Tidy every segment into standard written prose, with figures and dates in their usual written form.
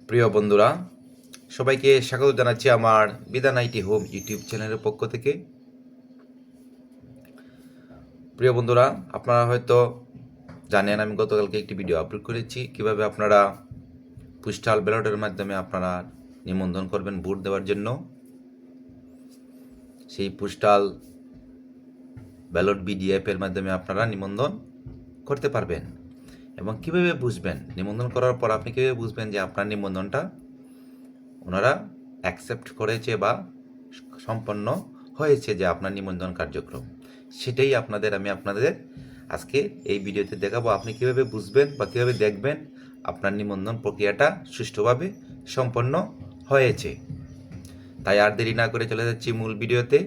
প্রিয় বন্ধুরা, সবাইকে স্বাগত জানাচ্ছি আমার বিধান আইটি হোম ইউটিউব চ্যানেলের পক্ষ থেকে। প্রিয় বন্ধুরা, আপনারা হয়তো জানেন আমি গতকালকে একটি ভিডিও আপলোড করেছি কিভাবে আপনারা পোস্টাল ব্যালটের মাধ্যমে আপনারা নিবন্ধন করবেন ভোট দেওয়ার জন্য। সেই পোস্টাল ব্যালট বিডিএফ এর মাধ্যমে আপনারা নিবন্ধন করতে পারবেন এবং কিভাবে বুঝবেন নিবন্ধন করার পর আপনি কিভাবে বুঝবেন যে আপনার নিবন্ধনটা ওনারা অ্যাকসেপ্ট করেছে বা সম্পন্ন হয়েছে যে আপনার নিবন্ধন কার্যক্রম, সেটাই আমি আপনাদের আজকে এই ভিডিওতে দেখাবো। আপনি কীভাবে বুঝবেন বা কীভাবে দেখবেন আপনার নিবন্ধন প্রক্রিয়াটা সুষ্ঠুভাবে সম্পন্ন হয়েছে। তাই আর দেরি না করে চলে যাচ্ছি মূল ভিডিওতে।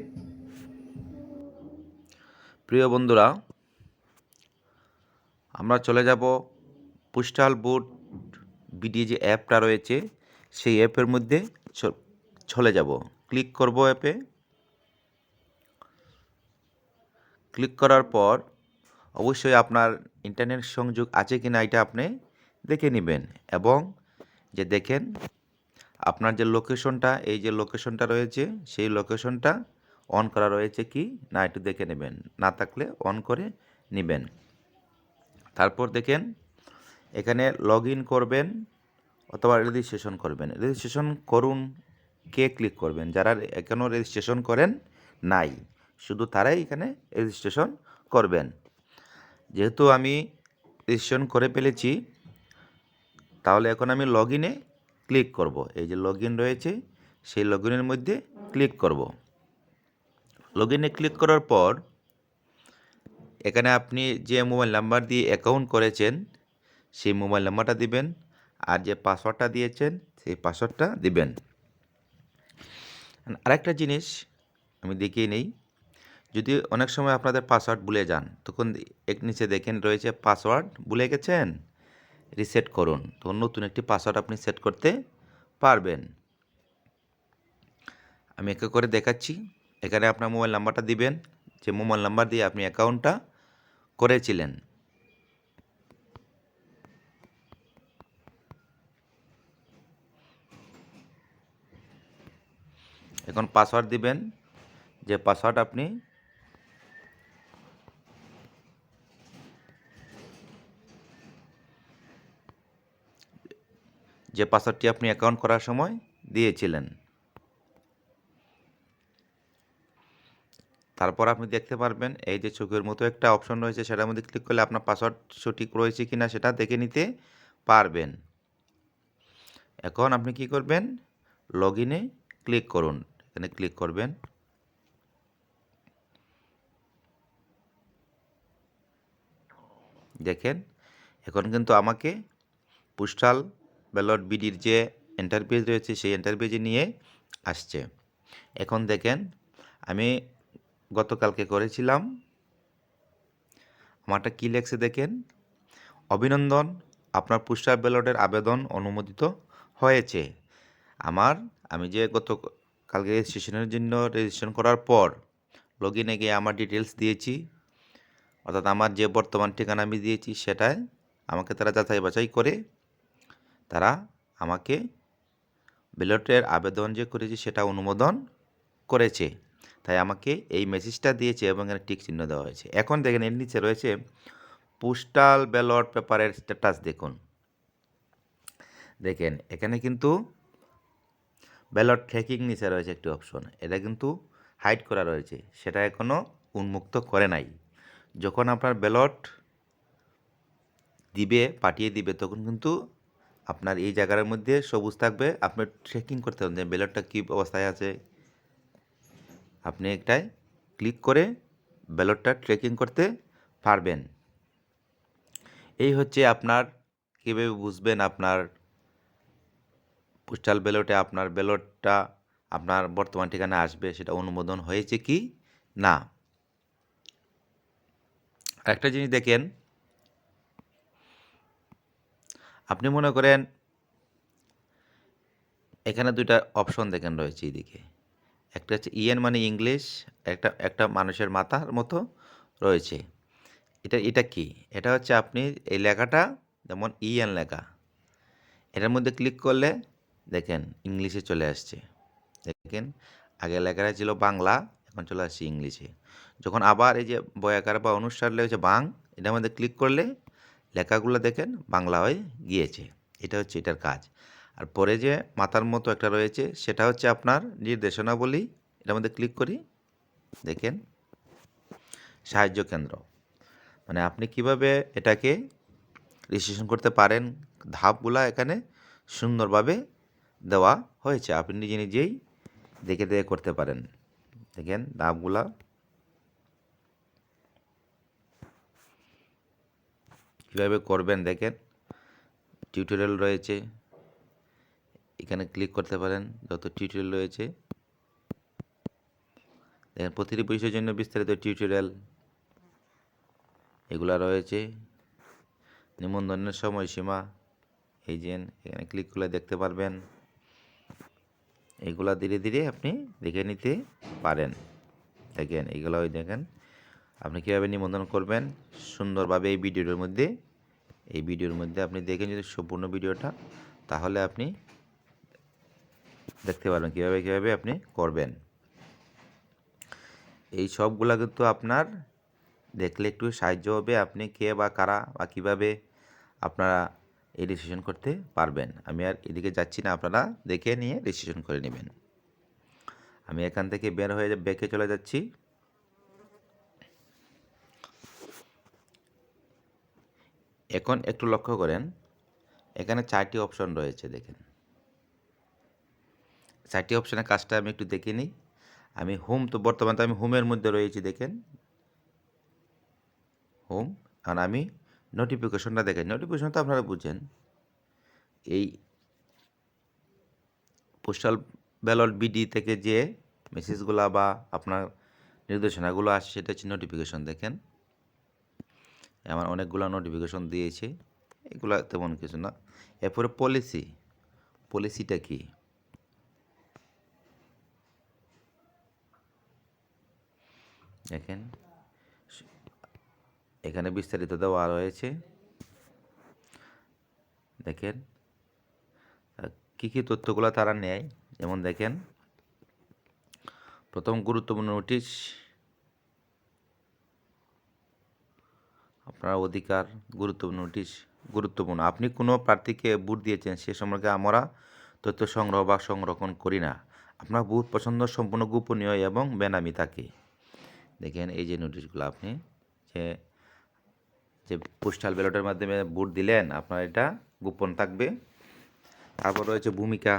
প্রিয় বন্ধুরা, আমরা চলে যাব পোস্টাল ভোট বিডি যে অ্যাপটা রয়েছে সেই অ্যাপের মধ্যে চলে যাব। ক্লিক করব অ্যাপে। ক্লিক করার পর অবশ্যই আপনার ইন্টারনেট সংযোগ আছে কিনা এটা আপনি দেখে নেবেন এবং যে দেখেন আপনার যে লোকেশনটা, এই যে লোকেশনটা রয়েছে সেই লোকেশনটা অন করা রয়েছে কি না একটু দেখে নেবেন, না থাকলে অন করে নেবেন। তারপর দেখেন এখানে লগ ইন করবেন অথবা রেজিস্ট্রেশন করবেন। রেজিস্ট্রেশন করুন কে ক্লিক করবেন? যারা এখনও রেজিস্ট্রেশন করেন নাই, শুধু তারাই এখানে রেজিস্ট্রেশন করবেন। যেহেতু আমি রেজিস্ট্রেশন করে ফেলেছি, তাহলে এখন আমি লগ ইনে ক্লিক করব। এই যে লগ ইন রয়েছে সেই লগ ইনের মধ্যে ক্লিক করব। লগ ইনে ক্লিক করার পর এখানে আপনি যে মোবাইল নাম্বার দিয়ে অ্যাকাউন্ট করেছেন সেই মোবাইল নাম্বারটা দিবেন, আর যে পাসওয়ার্ডটা দিয়েছেন সেই পাসওয়ার্ডটা দিবেন। আরেকটা জিনিস আমি দেখিয়ে নেই, যদি অনেক সময় আপনাদের পাসওয়ার্ড ভুলে যান তখন এক নিচে দেখেন রয়েছে পাসওয়ার্ড ভুলে গেছেন, রিসেট করুন। তখন নতুন একটি পাসওয়ার্ড আপনি সেট করতে পারবেন। আমি একে করে দেখাচ্ছি। এখানে আপনার মোবাইল নাম্বারটা দিবেন, যে মোবাইল নাম্বার দিয়ে আপনি অ্যাকাউন্টটা করেছিলেন। এখন পাসওয়ার্ড দিবেন, যে পাসওয়ার্ড আপনি অ্যাকাউন্ট করার সময় দিয়েছিলেন। তারপর আপনি দেখতে পারবেন এই যে চোখের মতো একটা অপশন রয়েছে, সেটার মধ্যে ক্লিক করলে আপনার পাসওয়ার্ড সঠিক রয়েছে কিনা সেটা দেখে নিতে পারবেন। এখন আপনি কি করবেন? লগ ইনে ক্লিক করুন। এখানে ক্লিক করবেন। দেখেন এখন কিন্তু আমাকে পোস্টাল ব্যালট বিডির যে ইন্টারফেস রয়েছে সেই ইন্টারফেসে নিয়ে আসছে। এখন দেখেন আমি গতকালকে করেছিলাম, আমারটা কী লেখছে দেখেন, অভিনন্দন, আপনার পোস্টাল ব্যালটের আবেদন অনুমোদিত হয়েছে। আমি যে গতকালকে রেজিস্ট্রেশনের জন্য রেজিস্ট্রেশন করার পর লগ ইনে গিয়ে আমার ডিটেলস দিয়েছি, অর্থাৎ আমার যে বর্তমান ঠিকানা আমি দিয়েছি সেটায় আমাকে তারা যাচাই বাছাই করে তারা আমাকে ব্যালটের আবেদন যে করেছি সেটা অনুমোদন করেছে। তাই আমাকে এই মেসেজটা দিয়েছে এবং এখানে টিক চিহ্ন দেওয়া হয়েছে। এখন দেখেন এর নিচে রয়েছে পোস্টাল ব্যালট পেপারের স্ট্যাটাস দেখুন। দেখেন এখানে কিন্তু ব্যালট ট্র্যাকিং নিচে রয়েছে একটি অপশন, এটা কিন্তু হাইড করা রয়েছে, সেটা এখনও উন্মুক্ত করে নাই। যখন আপনার ব্যালট পাঠিয়ে দিবে তখন কিন্তু আপনার এই জায়গার মধ্যে সবুজ থাকবে, আপনি ট্র্যাকিং করতে পারবেন যে ব্যালটটা কী অবস্থায় আছে। আপনি একটায় ক্লিক করে ব্যালটটা ট্র্যাকিং করতে পারবেন। এই হচ্ছে আপনার কীভাবে বুঝবেন আপনার পোস্টাল ব্যালটে আপনার ব্যালটটা আপনার বর্তমান ঠিকানা আসবে সেটা অনুমোদন হয়েছে কি না। একটা জিনিস দেখেন, আপনি মনে করেন এখানে দুইটা অপশন দেখেন রয়েছে এইদিকে, একটা হচ্ছে ইএন মানে ইংলিশ, একটা মানুষের মাথার মতো রয়েছে। এটা কি? এটা হচ্ছে আপনি এই লেখাটা যেমন ইএন লেখা, এটার মধ্যে ক্লিক করলে দেখেন ইংলিশে চলে আসছে। দেখেন আগে লেখাটা ছিল বাংলা, এখন চলে আসছে ইংলিশে। যখন আবার এই যে বয়াকার বা অনুসার হচ্ছে বাং, এটার মধ্যে ক্লিক করলে লেখাগুলো দেখেন বাংলা হয়ে গিয়েছে। এটা হচ্ছে এটার কাজ। আর পরে যে মাথার মতো একটা রয়েছে সেটা হচ্ছে আপনার নির্দেশনাবলী। এটার মধ্যে ক্লিক করি, দেখেন সাহায্য কেন্দ্র, মানে আপনি কিভাবে এটাকে রেজিস্ট্রেশন করতে পারেন, ধাপগুলা এখানে সুন্দরভাবে দেওয়া হয়েছে। আপনি নিজে নিজেই দেখে দেখে করতে পারেন। দেখেন ধাপগুলা কীভাবে করবেন, দেখেন টিউটোরিয়াল রয়েছে, এখানে ক্লিক করতে পারেন। যত টিউটোরিয়াল রয়েছে দেখেন, প্রতিটি বিষয়ের জন্য বিস্তারিত টিউটোরিয়াল এগুলা রয়েছে। নিবন্ধনের সময়সীমা এই যে এখানে ক্লিক করলে দেখতে পারবেন। এগুলা ধীরে ধীরে আপনি দেখে নিতে পারেন। দেখেন এইগুলো ওই দেখেন আপনি কীভাবে নিবন্ধন করবেন সুন্দরভাবে এই ভিডিওর মধ্যে আপনি দেখেন যদি সম্পূর্ণ ভিডিওটা, তাহলে আপনি দেখতে পারবেন কীভাবে আপনি করবেন। এই সবগুলা কিন্তু আপনার দেখলে একটু সাহায্য হবে, আপনি কে বা কারা বা কীভাবে আপনারা এই রেজিস্ট্রেশন করতে পারবেন। আমি আর এদিকে যাচ্ছি না, আপনারা দেখে নিয়ে রেজিস্ট্রেশন করে নেবেন। আমি এখান থেকে বের হয়ে ব্যাকে চলে যাচ্ছি। এখন একটু লক্ষ্য করেন, এখানে 4টি অপশন রয়েছে। দেখেন 4টি অপশনের কাজটা আমি একটু দেখে নিই। আমি হোম, তো বর্তমানে আমি হোমের মধ্যে রয়েছি। দেখেন হোম, আর আমি নোটিফিকেশনটা দেখেন। নোটিফিকেশন তো আপনারা বুঝেন, এই পোস্টাল ব্যালট বিডি থেকে যে মেসেজগুলো বা আপনার নির্দেশনাগুলো আসে সেটা হচ্ছে নোটিফিকেশন। দেখেন আমার অনেকগুলো নোটিফিকেশন দিয়েছে, এগুলো তেমন কিছু না। এরপরে পলিসিটা কি, দেখেন এখানে বিস্তারিত দেওয়া রয়েছে। দেখেন কী কী তথ্যগুলো তারা নেয়, যেমন দেখেন প্রথম গুরুত্বপূর্ণ নোটিশ, আপনার অধিকার, গুরুত্বপূর্ণ আপনি কোনো প্রার্থীকে ভোট দিয়েছেন সে সম্পর্কে আমরা তথ্য সংগ্রহ বা সংরক্ষণ করি না। আপনার ভোট পছন্দ সম্পূর্ণ গোপনীয় এবং বেনামি থাকে। দেখেন এই যে নোটিশগুলো আপনি যে পোস্টাল ব্যালটের মাধ্যমে ভোট দিলেন, আপনার এটা গোপন থাকবে। তারপর রয়েছে ভূমিকা,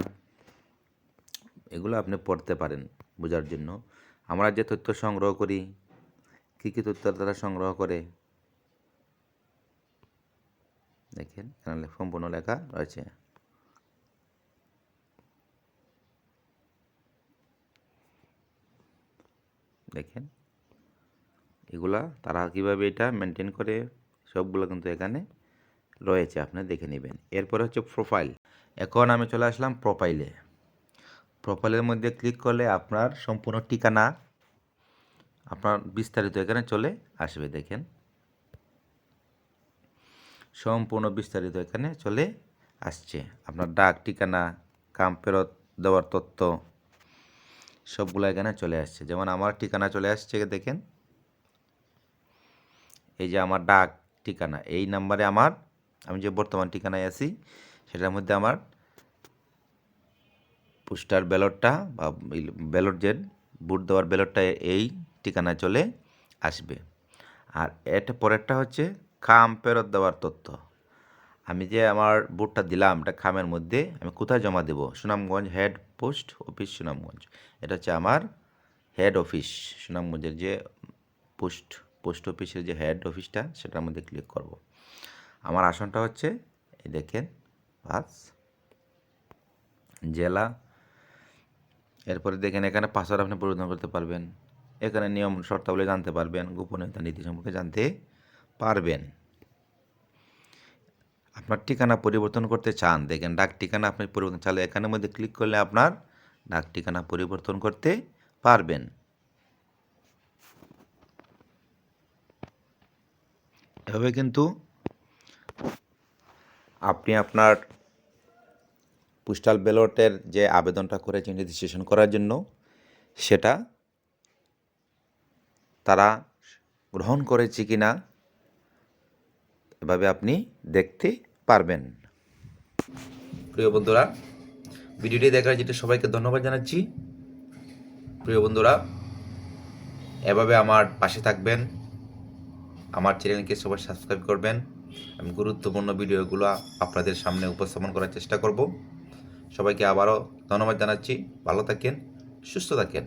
এগুলো আপনি পড়তে পারেন বোঝার জন্য। আমরা যে তথ্য সংগ্রহ করি, কী কী তথ্য তারা সংগ্রহ করে, দেখেন এখানে সম্পূর্ণ লেখা রয়েছে। দেখেন এগুলা তারা কীভাবে এটা মেনটেন করে, সবগুলো কিন্তু এখানে রয়েছে, আপনি দেখে নেবেন। এরপরে হচ্ছে প্রোফাইল। এখন আমি চলে আসলাম প্রোফাইলের মধ্যে ক্লিক করলে আপনার সম্পূর্ণ ঠিকানা, আপনার বিস্তারিত এখানে চলে আসবে। দেখেন সম্পূর্ণ বিস্তারিত এখানে চলে আসছে। আপনার ডাক ঠিকানা, কাম ফেরত দেওয়ার তথ্য সবগুলো এখানে চলে আসছে। যেমন আমার ঠিকানা চলে আসছে, দেখেন এই যে আমার ডাক ঠিকানা, এই নাম্বারে আমি যে বর্তমান ঠিকানায় আছি সেটার মধ্যে আমার পোস্টার ব্যালটটা বা ব্যালট যে ভোট দেওয়ার ব্যালটটা এই ঠিকানায় চলে আসবে। আর এটা পরেরটা হচ্ছে খাম ফেরত দেওয়ার তথ্য। আমি যে আমার ভোটটা দিলাম এটা খামের মধ্যে আমি কোথায় জমা দেব, Sunamganj head post office Sunamganj. এটা হচ্ছে আমার হেড অফিস সুনামগঞ্জের যে পোস্ট অফিসের যে হেড অফিসটা, সেটার মধ্যে ক্লিক করব। আমার আসনটা হচ্ছে এই দেখেন 5 জেলা। এরপরে দেখেন এখানে পাসওয়ার্ড আপনি পরিবর্তন করতে পারবেন, এখানে নিয়ম শর্তাবলী জানতে পারবেন, গোপনীয়তা নীতি সম্পর্কে জানতে পারবেন। আপনার ঠিকানা পরিবর্তন করতে চান, দেখেন ডাক ঠিকানা আপনি পরিবর্তন চাইলে এখানের মধ্যে ক্লিক করলে আপনার ডাক ঠিকানা পরিবর্তন করতে পারবেন। এভাবে কিন্তু আপনি আপনার পোস্টাল ব্যালটের যে আবেদনটা করেছেন রেজিস্ট্রেশন করার জন্য, সেটা তারা গ্রহণ করেছে কি না এভাবে আপনি দেখতে পারবেন। প্রিয় বন্ধুরা, ভিডিওটি দেখার জন্য সবাইকে ধন্যবাদ জানাচ্ছি। প্রিয় বন্ধুরা, এভাবে আমার পাশে থাকবেন, আমার চ্যানেলকে সবাই সাবস্ক্রাইব করবেন। আমি গুরুত্বপূর্ণ ভিডিওগুলো আপনাদের সামনে উপস্থাপন করার চেষ্টা করব। সবাইকে আবারও ধন্যবাদ জানাচ্ছি। ভালো থাকেন, সুস্থ থাকেন।